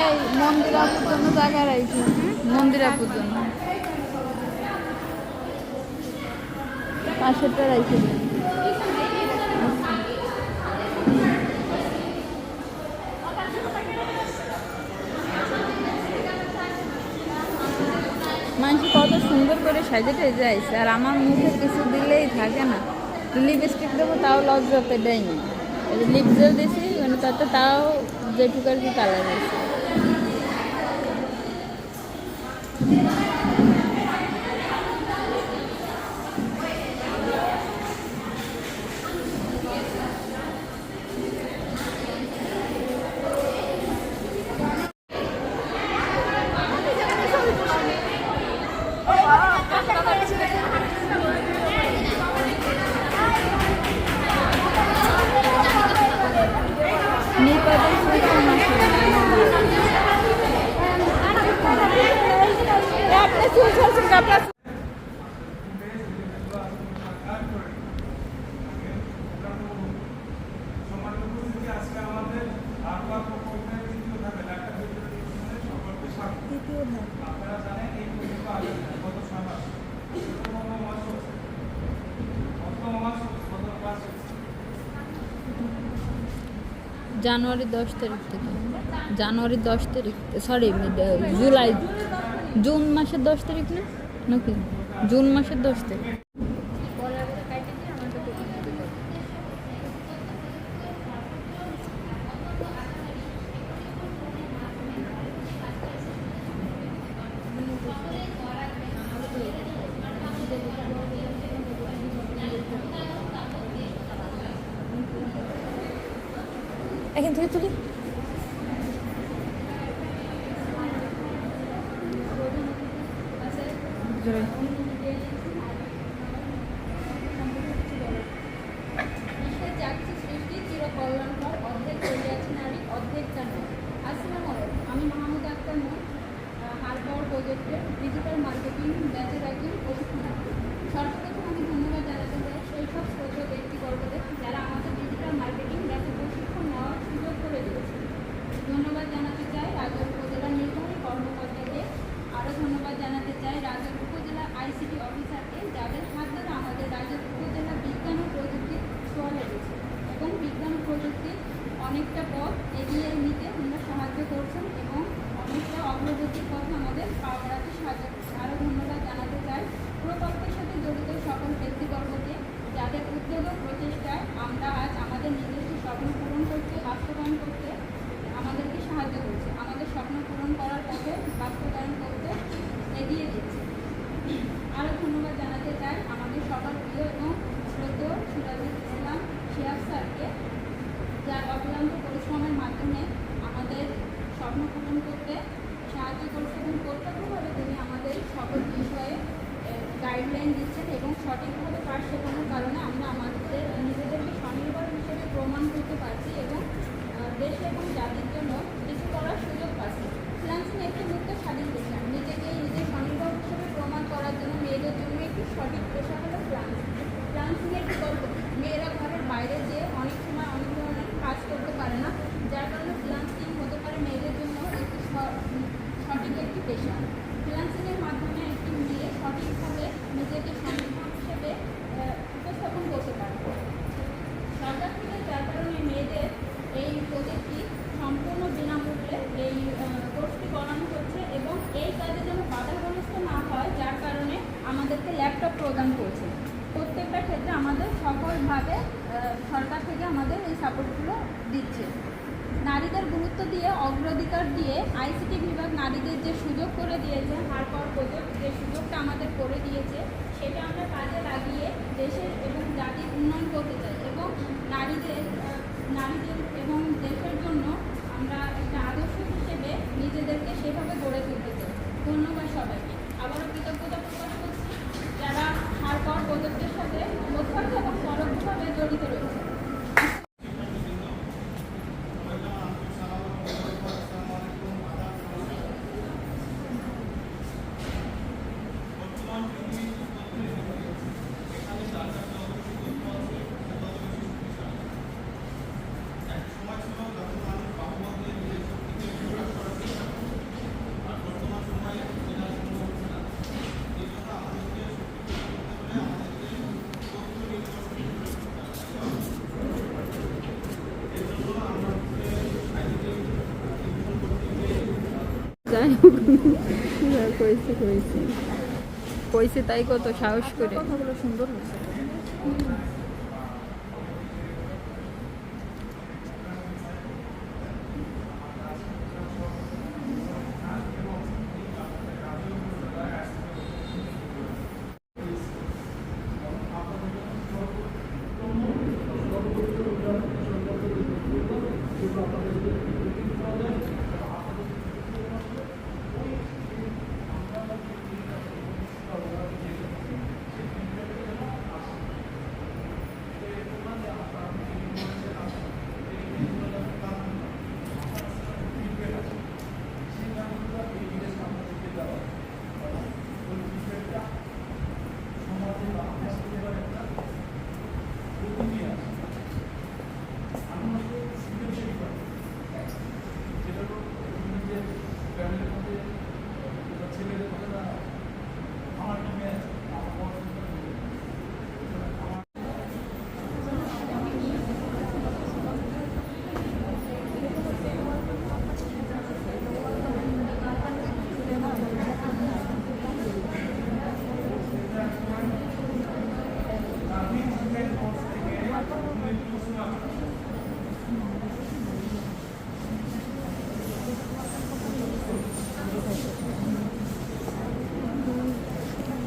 এই মন্দির আপুর জন্য জায়গা রাখি, মন্দির আপুর জন্য পাশেরটা রাখি। মানুষ কত সুন্দর করে সাজাতে যাইছে, আর আমার মুখে কিছু দিলেই থাকে না। লিপস্টিক দেবো তাও লজ্জাতে দেয়নি, লিপ জেল দিয়েছি মানে তাতে তাও যেটুকু আর কি কালার হয়েছে। জানুয়ারি 10 তারিখ থেকে, জানুয়ারি 10 তারিখ, সরি জুলাই, জুন মাসের 10 তারিখ না নাকি জুন মাসের 10 তারিখ। এখান থেকে তুলি। আমি মাহমুদ আক্তার মোট, হার পাওয়ার প্রজেক্টের ডিজিটাল মার্কেটিং ব্যাচের একজন প্রশিক্ষণার্থী। সর্বপ্রথম আমি ধন্যবাদ জানাতে চাই সেই সব শ্রদ্ধেয় ব্যক্তিবর্গদের যারা আমাদের ডিজিটাল মার্কেটিং ব্যাচে প্রশিক্ষণ নেওয়ার সুযোগ করে দিয়েছে। ধন্যবাদ জানাতে চাই রাজৌর উপজেলার নির্বাহী কর্মকর্তাকে, আরও ধন্যবাদ জানাতে চাই রাজৌর উপজেলা আইসিটি অফিসারকে, যাদের হাত ধরে আমাদের রাজৌর উপজেলা বিজ্ঞান ও প্রযুক্তির ছোঁয়া লেগেছে এবং বিজ্ঞান ও প্রযুক্তি অনেকটা পথ এগিয়ে নিতে আমরা সাহায্য করছেন এবং অনেকটা অগ্রগতির পথে আমাদের পা বাড়াতে সাহায্য করছে। আরও ধন্যবাদ জানাতে চাই প্রকল্পের সাথে জড়িত সকল ব্যক্তিবর্গকে, যাদের উদ্যোগ ও প্রচেষ্টায় আমরা আজ আমাদের নিজস্ব স্বপ্ন পূরণ করতে, বাস্তবায়ন করতে আমাদেরকে সাহায্য করছে, আমাদের স্বপ্ন পূরণ করার পথে বাস্তবায়ন করতে এগিয়ে দিচ্ছে। আরও ধন্যবাদ জানাতে চাই আমাদের সবার প্রিয় এবং শ্রদ্ধেয় সিরাজুল ইসলাম শিহাব স্যারকে, যার অক্লান্ত পরিশ্রমের মাধ্যমে আমাদের স্বপ্ন পূরণ করতে সাহায্য করছে এবং প্রত্যক্ষভাবে তিনি আমাদের সকল বিষয়ে গাইডলাইন দিচ্ছেন এবং সঠিকভাবে কাজ শেখানোর কারণে আমরা আমাদের নিজেদেরকে স্বনির্ভর হিসেবে প্রমাণ করতে পারছি এবং দেশ এবং জাতির জন্য কিছু করার সুযোগ পাচ্ছি। ফ্রিল্যান্সিং একটি মুক্ত স্বাধীন পেশা, নিজেকে নিজের স্বনির্ভর হিসেবে প্রমাণ করার জন্য মেয়েদের জন্য একটি সঠিক পেশা হলো ফ্রিল্যান্সিং। ফ্রিল্যান্সিং একটি গল্প, মেয়েরা ঘরের বাইরে যেয়ে অনেক সময় অনেক ধরনের কাজ করতে পারে না, যার কারণে ফ্রিল্যান্সিং হতে পারে মেয়েদের জন্য একটি সঠিক একটি পেশা। ফ্রিল্যান্সিংয়ের মাধ্যমে একটি মেয়ে সঠিকভাবে নিজেকে স্বনির্ভর হিসেবে উপস্থাপন করতে পারে। সরকার থেকে যার কারণে মেয়েদের এই প্রজেক্টটি সম্পূর্ণ বিনামূল্যে এই কোর্সটি করানো হচ্ছে এবং এই কাজে যেন বাধাগ্রস্ত না হয়, যার কারণে আমাদেরকে ল্যাপটপ প্রদান করছে। প্রত্যেকটা ক্ষেত্রে আমাদের সকলভাবে সরকার থেকে আমাদের এই সাপোর্টগুলো দিচ্ছে। নারীদের গুরুত্ব দিয়ে, অগ্রাধিকার দিয়ে আইসিটি বিভাগ নারীদের যে সুযোগ করে দিয়েছে, হার পাওয়ার প্রজেক্ট যে সুযোগটা আমাদের করে দিয়েছে, সেটা আমরা কাজে লাগিয়ে দেশের এবং জাতির উন্নয়ন করতে চাই এবং নারীদের এবং দেশের জন্য আমরা একটা আদর্শ হিসেবে নিজেদেরকে সেভাবে গড়ে তুলতে চাই। ধন্যবাদ সবাইকে। আবারও কৃতজ্ঞতা প্রকাশ করছি যারা হার পাওয়ার প্রজেক্টের সাথে প্রত্যক্ষ এবং পরোক্ষভাবে জড়িত রয়েছে। কইছে কইছে কইছে তাই কত সাহস করে। কথাগুলো সুন্দর হয়েছে।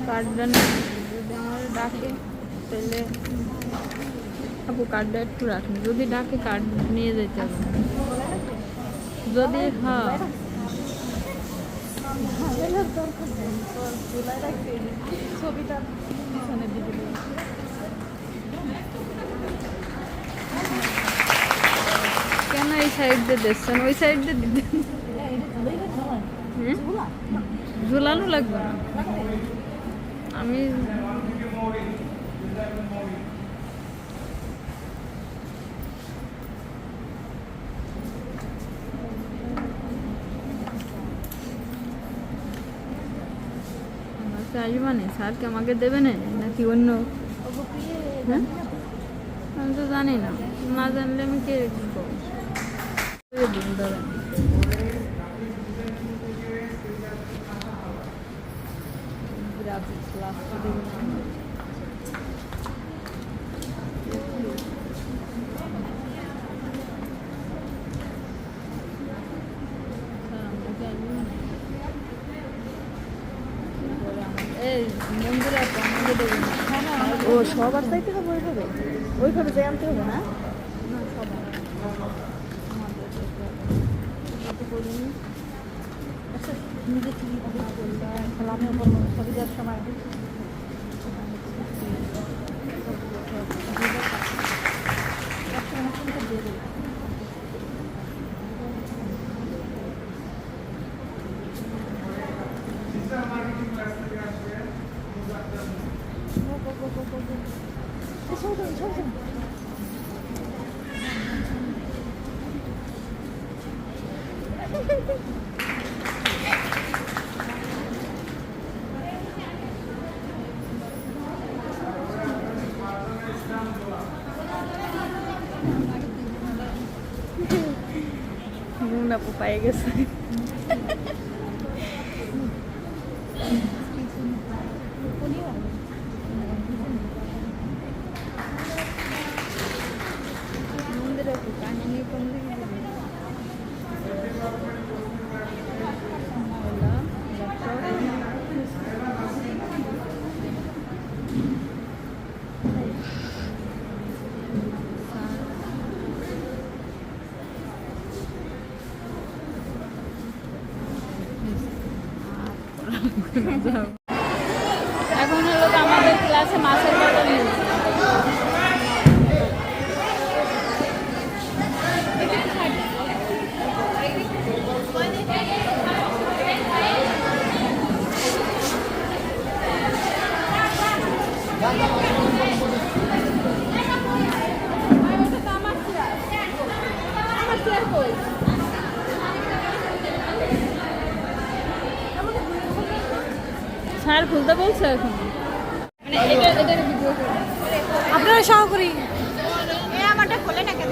কার্ডটা যদি আমার ডাকে তাহলে আপু কার্ডটা একটু রাখুন, যদি ডাকে কার্ড নিয়ে যেতে হবে। যদি হ্যাঁ ছবিটা পিছনের দিকে দিই। কেন এই সাইড দিয়ে দিচ্ছেন, ওই সাইড দিয়ে দিতেন। ঝুলানো লাগবে না। আমি আসবে না, স্যারকে আমাকে দেবে না নাকি অন্য? হ্যাঁ আমি তো জানি না, না জানলে আমি কে কি করবো। দিন ধরেন এই মন্দিরে আমাকে দেবে না। ও সবার চাইতে হবে ওইভাবে, ওইভাবে যাই আনতে হবে না। আচ্ছা নিজে থেকে তাহলে আমিও করবো ছবি দেওয়ার সময়। দিয়ে দেবো। মুন্ডা পায়ে গেছে। মন্দিরে কাহিনী কোন দিকে এখন হলো তো আমাদের ক্লাসে মাছের বটল নিয়েছে। স্যার খুলতে বলছে এখন, মানে এটা ভিডিও করে আপনারা সহ করি। আমারটা খোলে না কেন?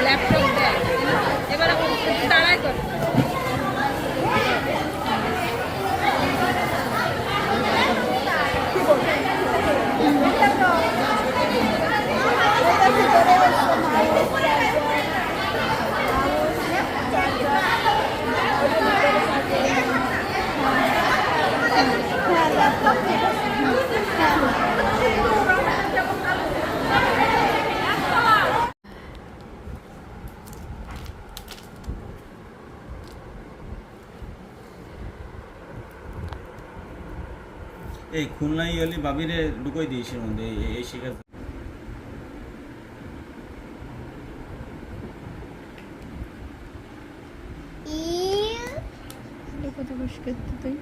ল্যাপটপ দেয় এবার তাড়াই কর এই খুলনায় এলি বাবিরে ঢুকাই দিয়েছে এর মধ্যে এই শিকার কত বসে তুই